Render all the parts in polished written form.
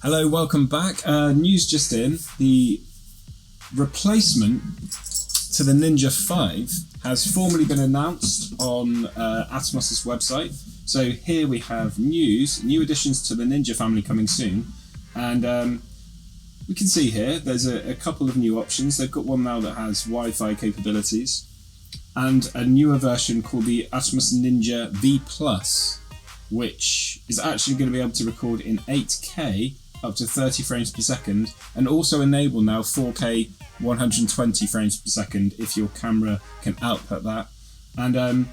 Hello, welcome back. News just in. The replacement to the Ninja 5 has formally been announced on Atomos' website. So here we have new additions to the Ninja family coming soon. And we can see here, there's a couple of new options. They've got one now that has Wi-Fi capabilities and a newer version called the Atomos Ninja V+, which is actually going to be able to record in 8K up to 30 frames per second, and also enable now 4K 120 frames per second if your camera can output that. And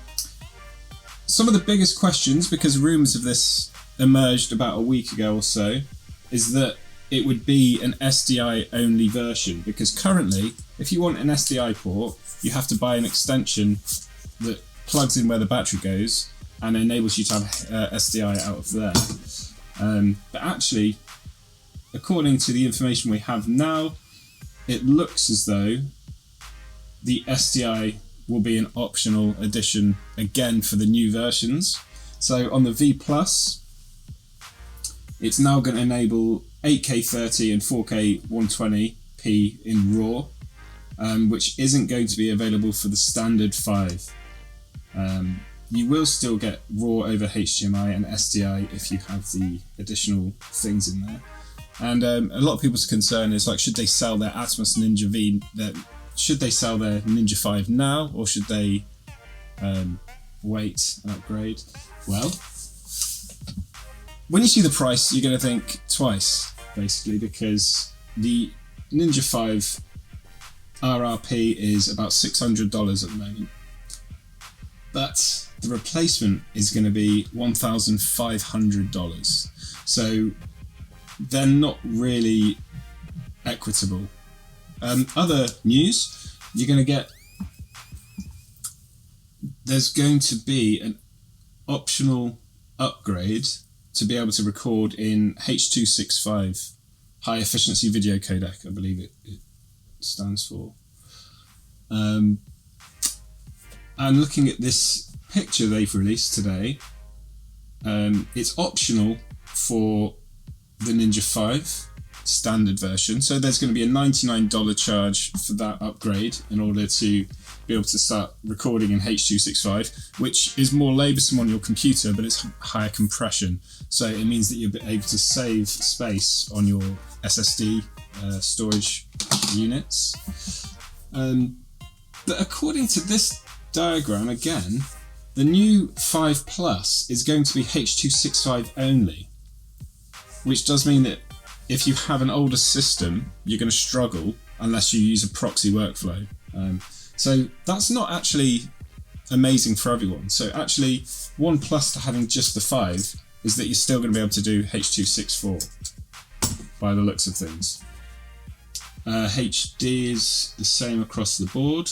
some of the biggest questions, because rumours of this emerged about a week ago or so, is that it would be an SDI only version, because currently if you want an SDI port you have to buy an extension that plugs in where the battery goes and enables you to have SDI out of there. But actually, according to the information we have now, it looks as though the SDI will be an optional addition again for the new versions. So on the V+, it's now going to enable 8K 30 and 4K 120p in RAW, which isn't going to be available for the standard 5. You will still get RAW over HDMI and SDI if you have the additional things in there. And a lot of people's concern is, like, should they sell their Atomos Ninja V? Should they sell their Ninja 5 now, or should they wait and upgrade? Well, when you see the price, you're going to think twice, basically, because the Ninja 5 RRP is about $600 at the moment. But the replacement is going to be $1,500. So they're not really equitable. Other news, there's going to be an optional upgrade to be able to record in H.265, high efficiency video codec, I believe it stands for. And looking at this picture they've released today, it's optional for the Ninja 5 standard version. So there's going to be a $99 charge for that upgrade in order to be able to start recording in H.265, which is more laboursome on your computer, but it's higher compression. So it means that you're able to save space on your SSD storage units. But according to this diagram, again, the new 5 Plus is going to be H.265 only, which does mean that if you have an older system, you're going to struggle unless you use a proxy workflow. So that's not actually amazing for everyone. So actually, one plus to having just the 5 is that you're still going to be able to do H.264 by the looks of things. HD is the same across the board.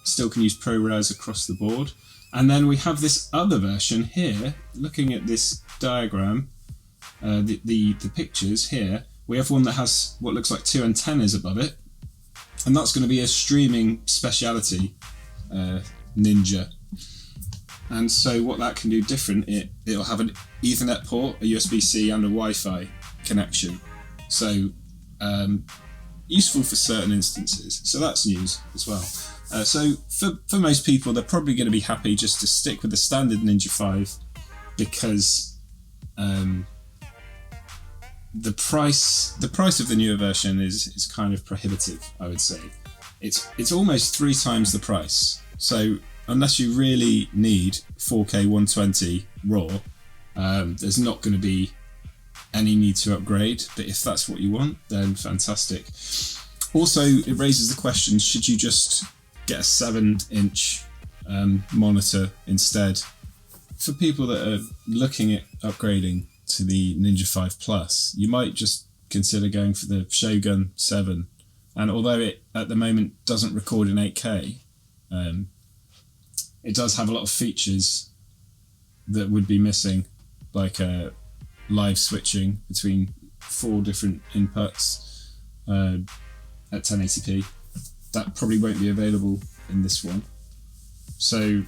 Still can use ProRes across the board. And then we have this other version here, looking at this diagram, the pictures here, we have one that has what looks like 2 antennas above it, and that's going to be a streaming speciality Ninja. And so what that can do different, it'll have an Ethernet port, a USB-C and a Wi-Fi connection. So useful for certain instances. So that's news as well. So for most people, they're probably going to be happy just to stick with the standard Ninja 5 because the price of the newer version is kind of prohibitive, I would say. It's almost 3 times the price. So unless you really need 4K 120 RAW, there's not going to be any need to upgrade. But if that's what you want, then fantastic. Also, it raises the question, should you just get a 7-inch monitor instead? For people that are looking at upgrading to the Ninja 5 Plus, you might just consider going for the Shogun 7. And although it at the moment doesn't record in 8K, it does have a lot of features that would be missing, like live switching between 4 different inputs at 1080p. That probably won't be available in this one. So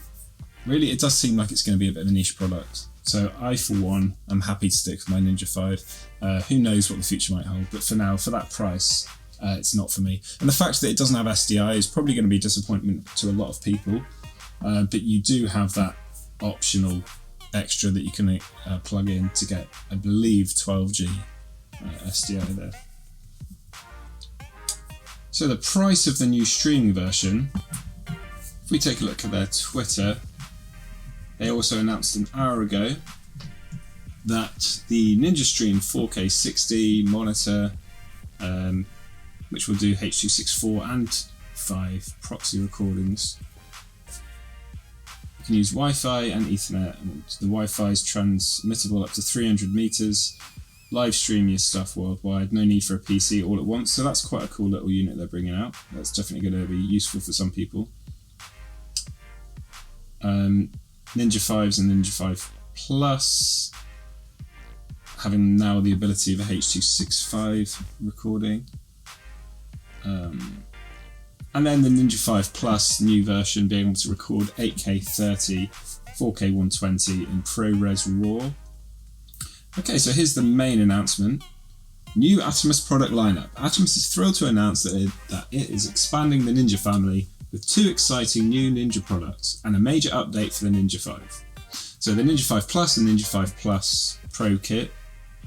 really, it does seem like it's going to be a bit of a niche product. So I, for one, am happy to stick with my Ninja 5. Who knows what the future might hold, but for now, for that price, it's not for me. And the fact that it doesn't have SDI is probably going to be a disappointment to a lot of people, but you do have that optional extra that you can plug in to get, I believe, 12G SDI there. So the price of the new streaming version, if we take a look at their Twitter, they also announced an hour ago that the Ninja Stream 4K 60 monitor, which will do H.264 and 5 proxy recordings. You can use Wi-Fi and Ethernet, and the Wi-Fi is transmittable up to 300 meters. Live stream your stuff worldwide, no need for a PC all at once, so that's quite a cool little unit they're bringing out. That's definitely going to be useful for some people. Ninja 5s and Ninja 5 Plus having now the ability of a H.265 recording. And then the Ninja 5 Plus new version being able to record 8K 30, 4K 120 in ProRes RAW. Okay, so here's the main announcement. New Atomos product lineup. Atomos is thrilled to announce that it is expanding the Ninja family with 2 exciting new Ninja products and a major update for the Ninja 5. So the Ninja 5 Plus and Ninja 5 Plus Pro Kit.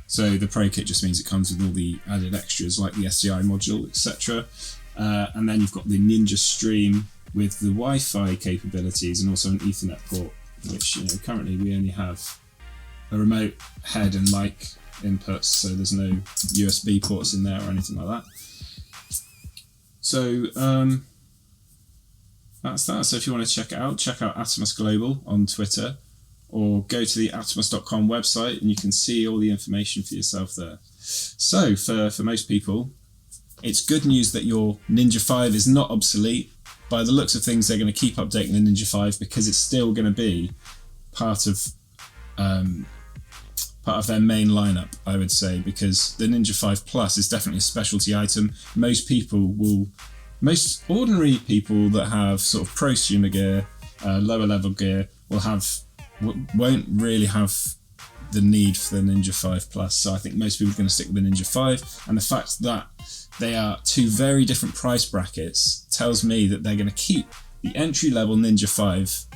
So the Pro Kit just means it comes with all the added extras like the SDI module, etc. And then you've got the Ninja Stream with the Wi-Fi capabilities and also an Ethernet port, which currently we only have a remote head and mic inputs, so there's no USB ports in there or anything like that. So that's that. So if you want to check out Atomos Global on Twitter, or go to the atomos.com website and you can see all the information for yourself there. So for most people, it's good news that your Ninja 5 is not obsolete. By the looks of things, they're going to keep updating the Ninja 5 because it's still going to be part of their main lineup, I would say, because the Ninja 5 Plus is definitely a specialty item. Most ordinary people that have sort of prosumer gear, lower level gear, won't really have the need for the Ninja 5 Plus. So I think most people are going to stick with the Ninja 5, and the fact that they are 2 very different price brackets tells me that they're going to keep the entry-level Ninja 5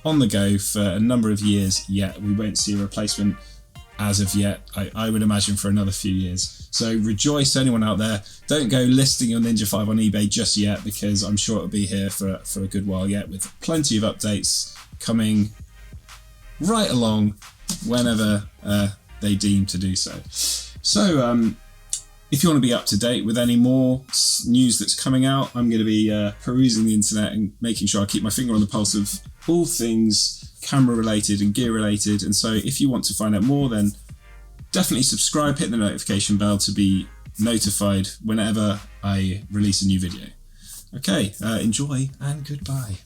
on the go for a number of years yet. We won't see a replacement as of yet, I would imagine, for another few years. So rejoice, anyone out there. Don't go listing your Ninja 5 on eBay just yet, because I'm sure it'll be here for a good while yet, with plenty of updates coming right along whenever they deem to do so. So if you want to be up to date with any more news that's coming out, I'm going to be perusing the internet and making sure I keep my finger on the pulse of all things camera related and gear related. And so if you want to find out more, then definitely subscribe, hit the notification bell to be notified whenever I release a new video. Okay, enjoy and goodbye.